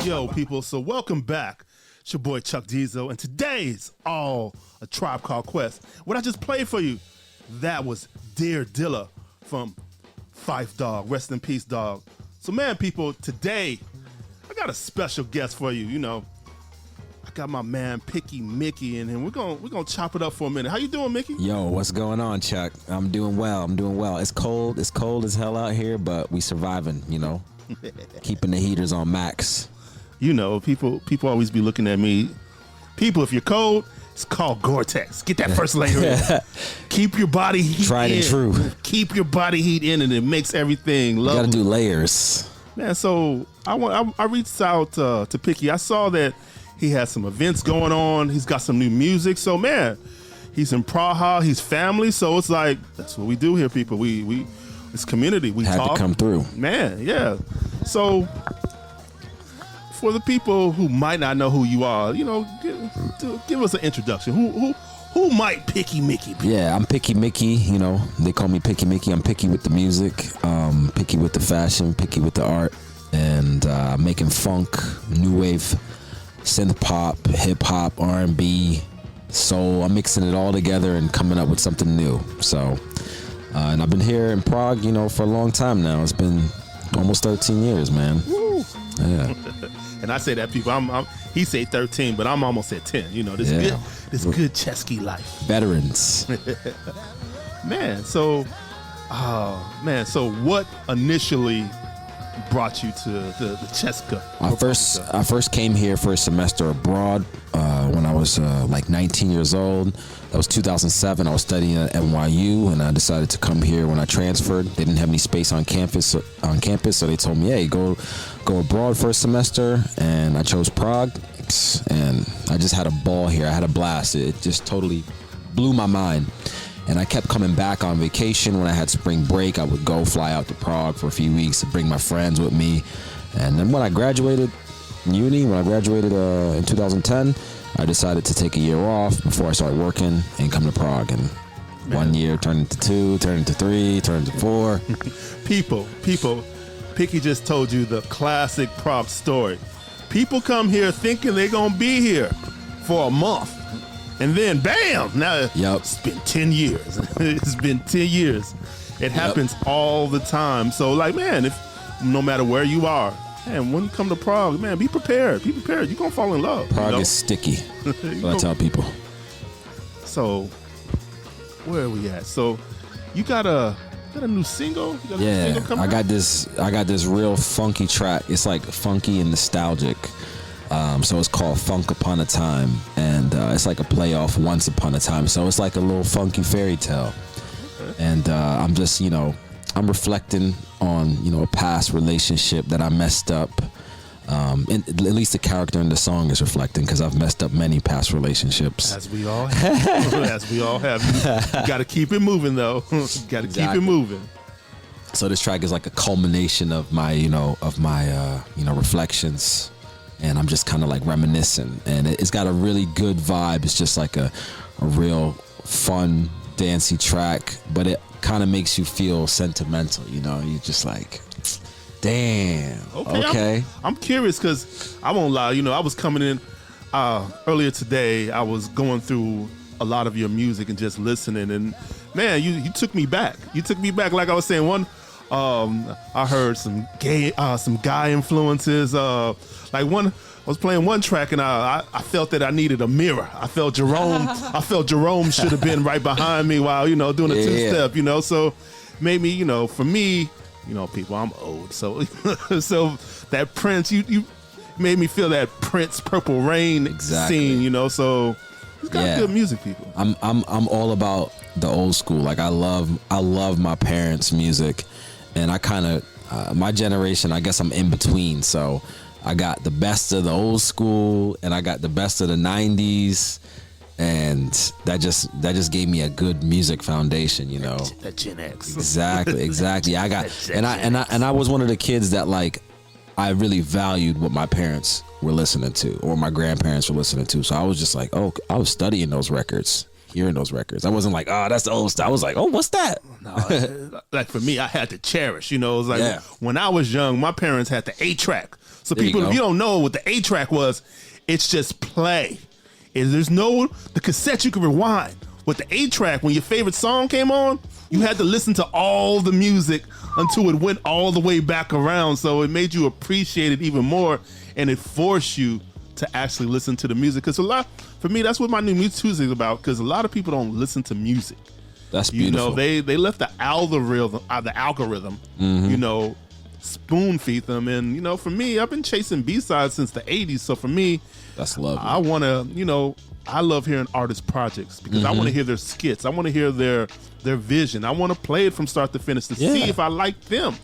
Yo, people, so welcome back. It's your boy ChuckDiesal, and today's all a Tribe Called Quest. What I just played for you, that was Dear Dilla from Fife Dog. Rest in peace, dog. So, man, people, today I got a special guest for you. You know, I got my man PIQI MIQI in here. We're gonna chop it up for a minute. How you doing, Mickey? Yo, what's going on, Chuck? I'm doing well. It's cold as hell out here, but we surviving, you know. Keeping the heaters on max. You know, people always be looking at me. People, if you're cold, it's called Gore-Tex. Get that first layer in. Keep your body heat Tried in. and true. Keep your body heat in, and it makes everything lovely. You gotta do layers. Man, so I reached out to PIQI. I saw that he has some events going on. He's got some new music. So, man, he's in Praha. He's family. So it's like, that's what we do here, people. We it's community. We Had talk. to come through. Man, yeah. So for the people who might not know who you are, you know, give us an introduction. Who might PIQI MIQI be? Yeah, I'm PIQI MIQI. You know, they call me PIQI MIQI. I'm picky with the music, picky with the fashion, picky with the art, and making funk, new wave, synth pop, hip hop, R&B, soul. I'm mixing it all together and coming up with something new. So, and I've been here in Prague, you know, for a long time now. It's been almost 13 years, man. Woo. Yeah. And I say that, people. He say 13, but I'm almost at 10. You know, this good Chesky life. Veterans. Man, so what initially brought you to the Cheska? I first came here for a semester abroad when I was like 19 years old. That was 2007. I was studying at NYU, and I decided to come here when I transferred. They didn't have any space on campus, so they told me, "Hey, go abroad for a semester." And I chose Prague, and I just had a ball here. I had a blast. It just totally blew my mind. And I kept coming back on vacation. When I had spring break, I would go fly out to Prague for a few weeks to bring my friends with me. And then when I graduated uni, in 2010, I decided to take a year off before I started working and come to Prague. And 1 year turned into 2, turned into 3, turned into 4. People, PIQI just told you the classic Prague story. People come here thinking they're going to be here for a month. And then, bam, now It's been 10 years. It's been 10 years. It happens all the time. So, like, man, no matter where you are, man, when you come to Prague, man, be prepared. Be prepared. You're going to fall in love. Prague is sticky. That's what I tell people. So, where are we at? So, you got a new single? You got a new single coming I got this real funky track. It's like funky and nostalgic. So it's called Funk Upon a Time, and it's like a play off Once Upon a Time. So it's like a little funky fairy tale. Okay. And I'm just, you know, I'm reflecting on, you know, a past relationship that I messed up. And at least the character in the song is reflecting, because I've messed up many past relationships. As we all have. As we all have. You got to keep it moving, though. Got to keep it moving. So this track is like a culmination of my reflections. And I'm just kind of like reminiscing, and it's got a really good vibe. It's just like a real fun, dancey track, but it kind of makes you feel sentimental, you know? You're just like, damn, okay. I'm curious, because I won't lie, you know, I was coming in earlier today. I was going through a lot of your music and just listening, and man, you took me back. You took me back, like I was saying, I heard some guy influences. I was playing one track, and I felt that I needed a mirror. I felt Jerome should have been right behind me while, you know, doing a two-step, you know. So made me, you know, for me, you know, people, I'm old, so so that Prince, you made me feel that Prince Purple Rain scene, you know. So it's got good music, people. I'm all about the old school. Like I love my parents' music. And I kind of, my generation, I guess I'm in between. So I got the best of the old school, and I got the best of the 90s. And that just gave me a good music foundation, you know. That Gen X. Exactly. I got, and I was one of the kids that, like, I really valued what my parents were listening to, or my grandparents were listening to. So I was just like, oh, I was studying those records. Hearing those records, I wasn't like, oh, that's the old stuff. I was like, oh, what's that? No, like for me, I had to cherish. You know, it was like when I was young, my parents had the 8-track. So There you people, go. if you don't know what the 8-track was, it's just play. There's no the cassette you can rewind. With the 8-track, when your favorite song came on, you had to listen to all the music until it went all the way back around. So it made you appreciate it even more, and it forced you to actually listen to the music. Because for me, that's what my new music Tuesday is about. Because a lot of people don't listen to music. That's beautiful. They left the algorithm, spoon feed them. And for me, I've been chasing B-sides since the 80s. So for me, that's lovely. I want to, I love hearing artist projects because I want to hear their skits. I want to hear their vision. I want to play it from start to finish to see if I like them.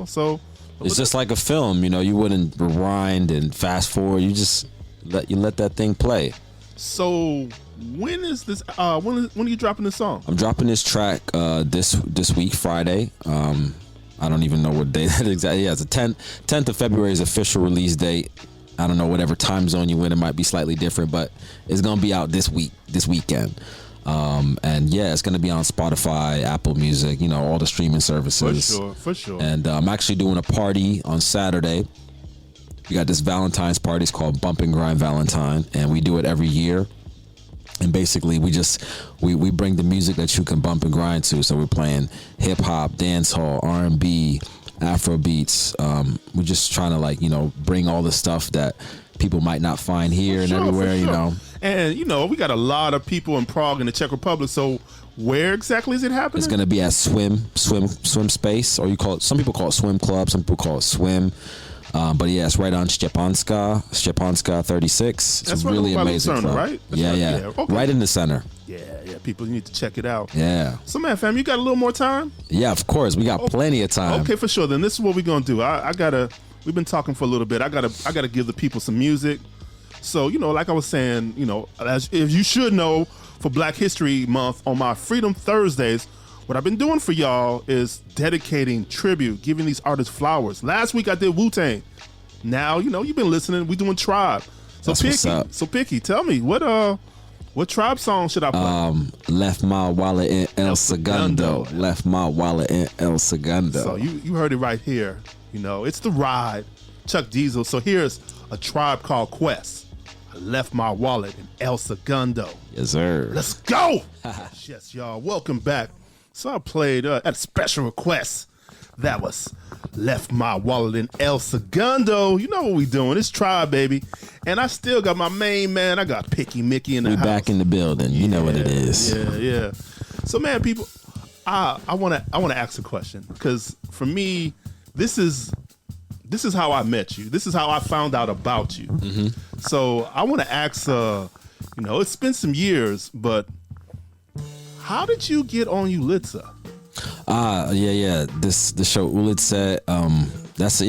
So it's just like a film. You wouldn't rewind and fast forward. You just let that thing play. So when is this? When are you dropping this song? I'm dropping this track this week, Friday. I don't even know what day that exactly. Yeah, it's the 10th of February is official release date. I don't know, whatever time zone you in, it might be slightly different, but it's gonna be out this weekend. And yeah, it's gonna be on Spotify, Apple Music, all the streaming services. For sure. And I'm actually doing a party on Saturday. We got this Valentine's party. It's called Bump and Grind Valentine, and we do it every year. And basically, we bring the music that you can bump and grind to. So we're playing hip hop, dancehall, R&B, Afro beats. We're just trying to bring all the stuff that people might not find here and everywhere. And we got a lot of people in Prague in the Czech Republic. So where exactly is it happening? It's going to be at Swim Space, or some people call it Swim Club, some people call it Swim. But yeah, it's right on Stepanska 36. It's That's a really right amazing Lucerne, club. right? Yeah. Okay. Right in the center. Yeah. People need to check it out. Yeah. So man, fam, you got a little more time? Yeah, of course. We got plenty of time. Okay, for sure. Then this is what we're gonna do. We've been talking for a little bit. I gotta give the people some music. So, like I was saying, as you should know, for Black History Month on my Freedom Thursdays, what I've been doing for y'all is dedicating tribute, giving these artists flowers. Last week I did Wu-Tang. Now, you've been listening. We doing Tribe. So That's what's up. PIQI, tell me what Tribe song should I play? Left my wallet in El Segundo. Left my wallet in El Segundo. So you heard it right here. It's The Ride, ChuckDiesal. So here's a Tribe Called Quest. I left my wallet in El Segundo. Yes, sir. Let's go. Yes, y'all. Welcome back. So I played at a special request. That was Left My Wallet in El Segundo. You know what we doing. It's Tribe, baby. And I still got my main man. I got PIQI MIQI in the house. We back in the building. You know what it is. Yeah. So, man, people, I want to ask a question. Because for me, this is how I met you. This is how I found out about you. Mm-hmm. So I want to ask, it's been some years, but how did you get on Ulitza? Yeah. The show Ulitza. That's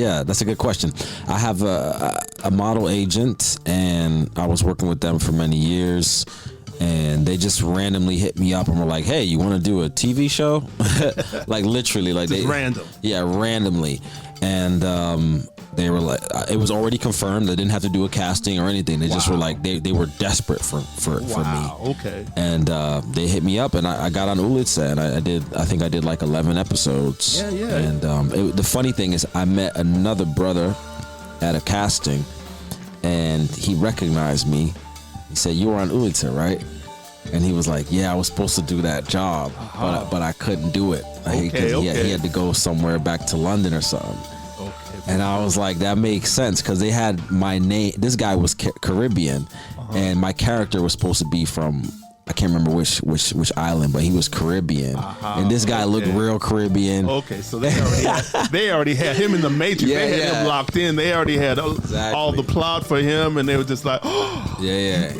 a good question. I have a model agent, and I was working with them for many years, and they just randomly hit me up and were like, "Hey, you want to do a TV show?" Like literally, just random. Yeah, randomly, and they were like, it was already confirmed. They didn't have to do a casting or anything. They just were like, they were desperate for me. Okay. And they hit me up, and I got on Ulitza, and I think I did like 11 episodes. Yeah. And the funny thing is, I met another brother at a casting, and he recognized me. He said, "You were on Ulitza, right?" And he was like, "Yeah, I was supposed to do that job, but I couldn't do it. He had to go somewhere back to London or something." And I was like, that makes sense, because they had my name. This guy was Caribbean, and my character was supposed to be from, I can't remember which island, but he was Caribbean. And this guy looked real Caribbean. Okay, so they already had him in the Matrix. They had him locked in. They already had all the plot for him, and they were just like, yeah.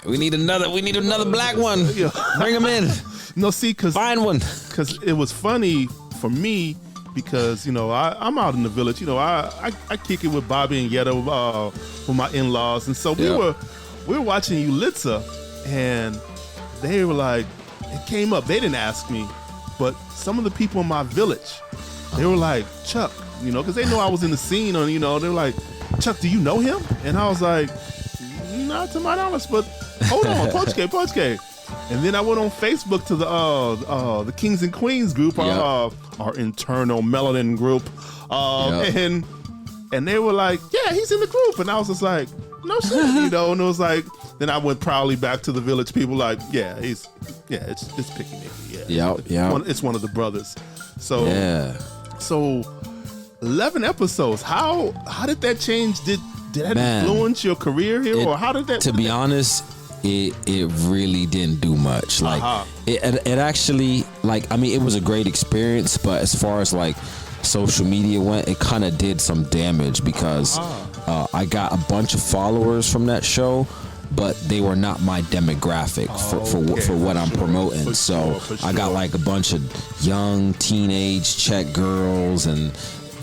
We need another black one. Yeah. Bring him in. No, see, find one. Because it was funny for me. Because I'm out in the village. I kick it with Bobby and Yetta with my in-laws, and so we were watching Ulitza, and they were like, it came up. They didn't ask me, but some of the people in my village, they were like, Chuck, because they know I was in the scene. They were like, Chuck, do you know him? And I was like, not to my knowledge, but hold on, Pochke. And then I went on Facebook to the Kings and Queens group, our internal melanin group, and and they were like, "Yeah, he's in the group," and I was just like, "No shit," and it was like. Then I went proudly back to the Village people, like, "Yeah, it's PIQI MIQI, yeah, it's one of the brothers." So so 11 episodes. How did that change? Did that influence your career here, or how did that? To be honest. It really didn't do much. Like it actually, like, I mean, it was a great experience, but as far as like social media went, it kind of did some damage because I got a bunch of followers from that show, but they were not my demographic for what I'm promoting. So I got like a bunch of young teenage Czech girls and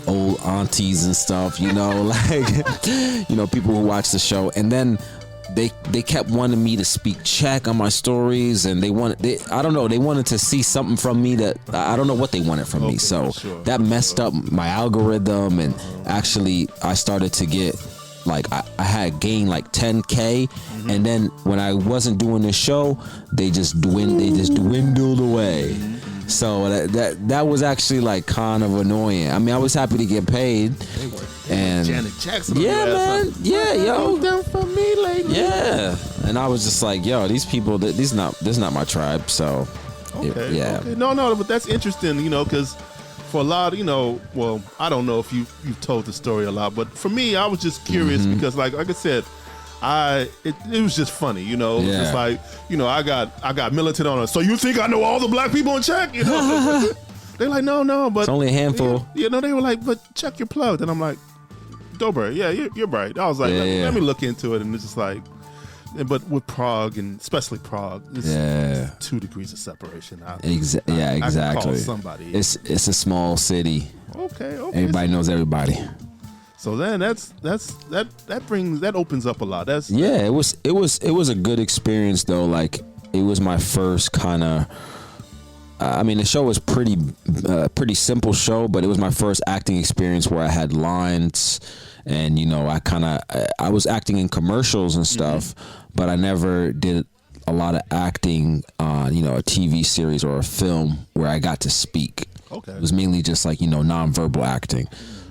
old aunties and stuff, like people who watch the show, and then they kept wanting me to speak Czech on my stories, and they wanted to see something from me that I don't know what they wanted from me. So that messed up my algorithm, and actually I started to get like I had gained like 10K, and then when I wasn't doing the show, they just dwindled away. So that was actually like kind of annoying. I mean, I was happy to get paid, and Janet Jackson. Man, yo, done for me lately. Yeah, and I was just like, yo, these people, this is not my tribe. So, okay. No, but that's interesting, because for a lot, well, I don't know if you've told the story a lot, but for me, I was just curious because, like I said. It was just funny, just like, I got militant on it. So you think I know all the black people in Czech? They're like, no, but it's only a handful. They were like, but Czech, you're plugged. And I'm like, Dober, yeah, you're right. I was like, let me look into it. And it's just like, but with Prague, and especially Prague, it's 2 degrees of separation. Exactly. I can call somebody. It's a small city. Okay. Everybody knows everybody. So then that opens up a lot. It was a good experience though. Like it was my first kind of. I mean, the show was pretty simple show, but it was my first acting experience where I had lines, and I was acting in commercials and stuff, but I never did a lot of acting on a TV series or a film where I got to speak. Okay, it was mainly just like nonverbal acting.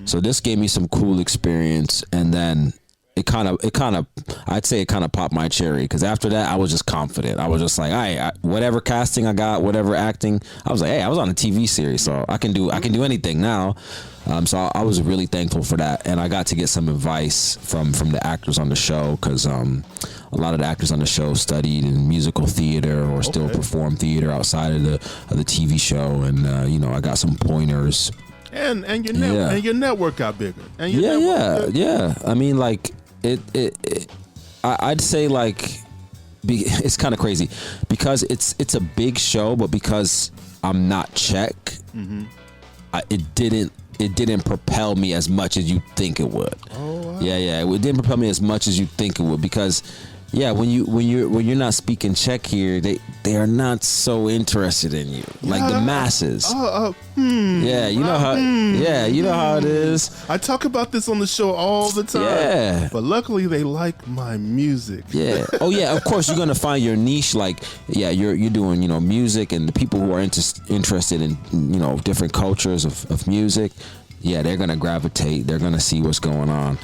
So this gave me some cool experience, and then it kind of I'd say it kind of popped my cherry, because after that I was just confident. I was just like, whatever casting I got, whatever acting, I was like, hey, I was on a TV series, so I can do anything now. So I was really thankful for that, and I got to get some advice from the actors on the show, because a lot of the actors on the show studied in musical theater or still perform theater outside of the TV show, and I got some pointers. And your network got bigger. And yeah. I mean, like I'd say like it's kind of crazy because it's a big show, but because I'm not Czech, it didn't propel me as much as you think it would. Oh, wow. Yeah, it didn't propel me as much as you think it would, because when you're not speaking Czech here, they are not so interested in you, like the masses. Yeah, you know how it is. I talk about this on the show all the time. Yeah, but luckily they like my music. Yeah. Oh yeah. Of course you're gonna find your niche. Like you're doing music, and the people who are interested in different cultures of music. Yeah, they're gonna gravitate. They're gonna see what's going on.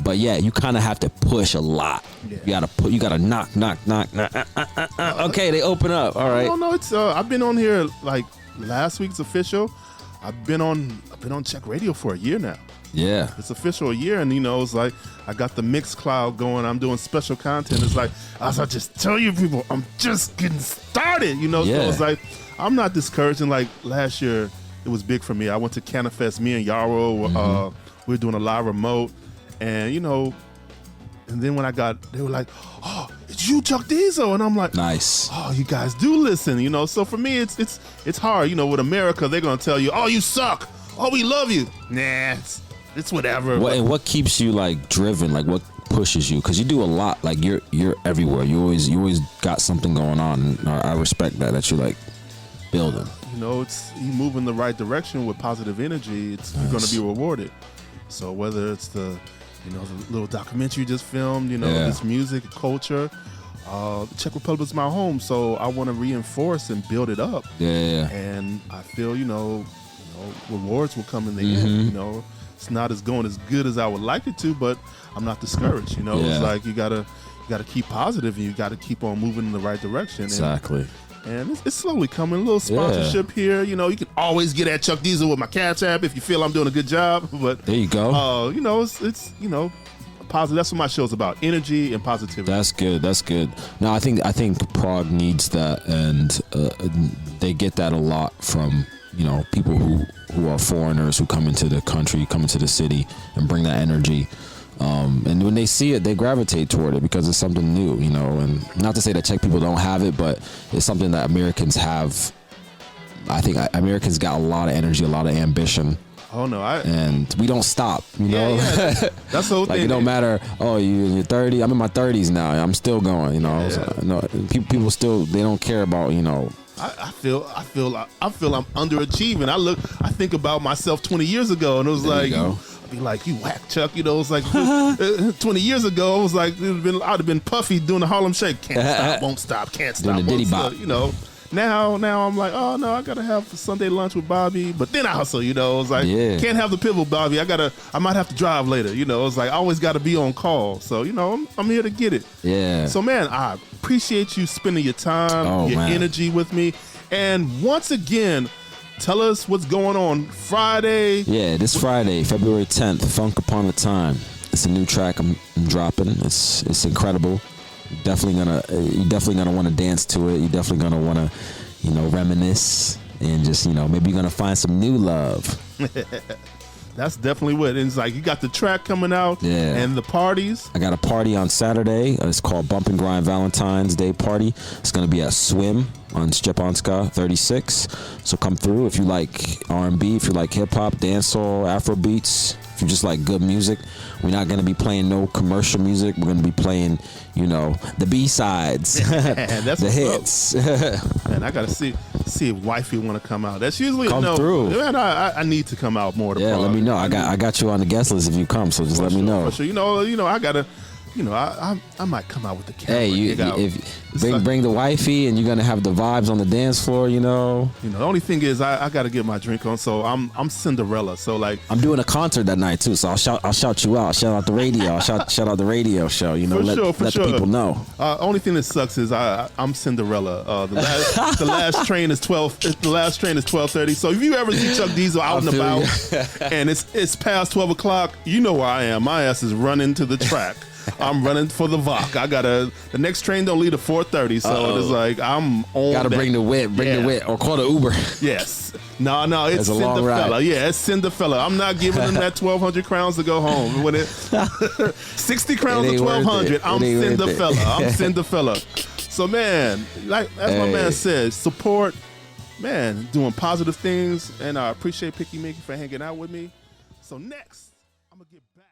But yeah, you kind of have to push a lot. Yeah. You gotta knock. Okay, they open up. All right. No, it's I've been on here like last week's official. I've been on Czech radio for a year now. Yeah, it's official a year, and it's like I got the Mixcloud going. I'm doing special content. It's like, as I just tell you people, I'm just getting started. So it's like I'm not discouraging. Like last year, it was big for me. I went to Canifest. Me and Yarrow, we were doing a live remote. And and then when they were like, "Oh, it's you, ChuckDiesal," and I'm like, "Nice. Oh, you guys do listen, So for me, it's hard, With America, they're gonna tell you, "Oh, you suck. Oh, we love you." Nah, it's whatever. What keeps you like driven? Like what pushes you? Because you do a lot. Like you're everywhere. You always got something going on. And I respect that you're like building. It's you move in the right direction with positive energy. You're gonna be rewarded. So whether it's the little documentary you just filmed, this music, culture, the Czech Republic's my home, so I want to reinforce and build it up. Yeah. And I feel, rewards will come in the end, it's not as going as good as I would like it to, but I'm not discouraged. You know, Yeah. it's like you gotta keep positive, and you gotta keep on moving in the right direction. Exactly. And it's slowly coming. A little sponsorship here. You know, you can always get at ChuckDiesal with my Cash App if you feel I'm doing a good job. But There you go. you know, it's you know, positive. That's what my show's about: energy and positivity. That's good. That's good. No, I think Prague needs that, and they get that a lot from, you know, people who are foreigners who come into the country, come into the city, and bring that energy. And when they see it, they gravitate toward it because it's something new, you know. And not to say that Czech people don't have it, but it's something that Americans have. I think Americans got a lot of energy, a lot of ambition. Oh no, and we don't stop, you know. Yeah. That's the whole like thing. It don't matter. Oh, you're 30. I'm in my 30s now. I'm still going, you know. Yeah. So, no, people still, they don't care about, you know. I feel I'm underachieving. I think about myself 20 years ago, and it was There like, you go. I'd be like, you whack, Chuck. You know, it's like 20 years ago, it was like I'd have been Puffy doing the Harlem Shake. Can't stop, won't stop, can't stop, Doing the won't Diddy stop. Bop. You know, now I'm like, oh no, I gotta have Sunday lunch with Bobby. But then I hustle. You know, it's like, Yeah. can't have the pivot, Bobby. I might have to drive later. You know, it's like I always got to be on call. So you know, I'm here to get it. Yeah. So man, I appreciate you spending your time, your energy with me. And once again, tell us what's going on Friday. Yeah, this Friday, February 10th, Funk Upon a Time. It's a new track I'm dropping. It's incredible. You're definitely gonna want to dance to it. You're definitely gonna want to, you know, reminisce and just, you know, maybe you're gonna find some new love. That's definitely what. And it's like you got the track coming out, Yeah. and the parties. I got a party on Saturday. It's called Bump and Grind Valentine's Day Party. It's going to be at Swim on Stepanska 36. So come through if you like R&B, if you like hip-hop, dancehall, Afro beats, if you just like good music. We're not going to be playing no commercial music. We're going to be playing, you know, the B-sides, That's the what's hits. Man, I got to see if wifey want to come out. That's usually Come no. through. Man, I need to come out more to Yeah, Prague. let me know. I got you on the guest list if you come, so just let me know. For sure. You know, I gotta. You know, I might come out with the camera. Hey, if bring the wifey, and you're gonna have the vibes on the dance floor. You know. You know, the only thing is I got to get my drink on, so I'm Cinderella. So like, I'm doing a concert that night too, so I'll shout you out. Shout out the radio. I'll shout out the radio show. You know, let the people know. Only thing that sucks is I'm Cinderella. The last train is 12. The last train is 12:30. So if you ever see ChuckDiesal out and about, and it's past 12 o'clock, you know where I am. My ass is running to the track. I'm running for the VOC. The next train don't leave at 4:30, so it's like I'm on. Gotta bring the whip, or call the Uber. Yes. No, it's a long Cinderella. ride. Yeah, it's Cinderella. I'm not giving them that 1,200 crowns to go home. When 60 crowns to 1,200, I'm Cinderella. I'm Cinderella. So man, like as my man says, support, man, doing positive things, and I appreciate PIQI MIQI for hanging out with me. So next, I'm gonna get back.